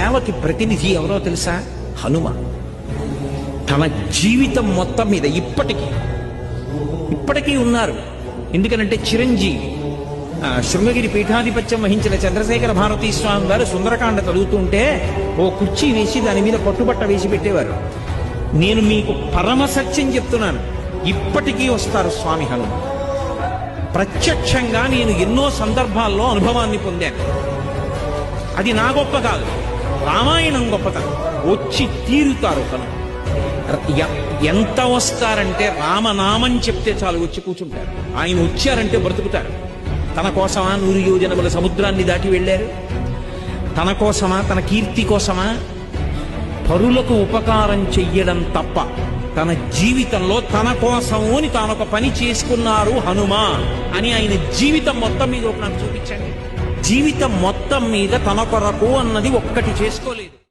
సేవకి ప్రతినిధి ఎవరో తెలుసా? హనుమ. తన జీవితం మొత్తం మీద ఇప్పటికీ ఉన్నారు. ఎందుకనంటే చిరంజీవి శృంగగిరి పీఠాధిపత్యం వహించిన చంద్రశేఖర భారతీ స్వామి వారు సుందరకాండ చదువుతుంటే ఓ కుర్చీ వేసి దాని మీద పట్టుబట్ట వేసి పెట్టేవారు. నేను మీకు పరమ సత్యం చెప్తున్నాను, ఇప్పటికీ వస్తారు స్వామి హనుమ. ప్రత్యక్షంగా నేను ఎన్నో సందర్భాల్లో అనుభవాన్ని పొందాను. అది నా గొప్ప కాదు, రామాయణం గొప్పతనం. వచ్చి తీరుతారు హనుమ. ఎంత వస్తారంటే రామనామం చెప్తే చాలు వచ్చి కూర్చుంటారు. ఆయన వచ్చారంటే బ్రతుకుతారు. తన కోసమా 100 యోజనముల సముద్రాన్ని దాటి వెళ్ళారు? తన కోసమా, తన కీర్తి కోసమా? పరులకు ఉపకారం చెయ్యడం తప్ప తన జీవితంలో తన కోసము అని తానొక పని చేసుకున్నారు హనుమ అని ఆయన జీవితం మొత్తం మీద నాకు చూపించండి. జీవితం మొత్తం మీద తన కొరకు అన్నది ఒక్కటి చేసుకోలేదు.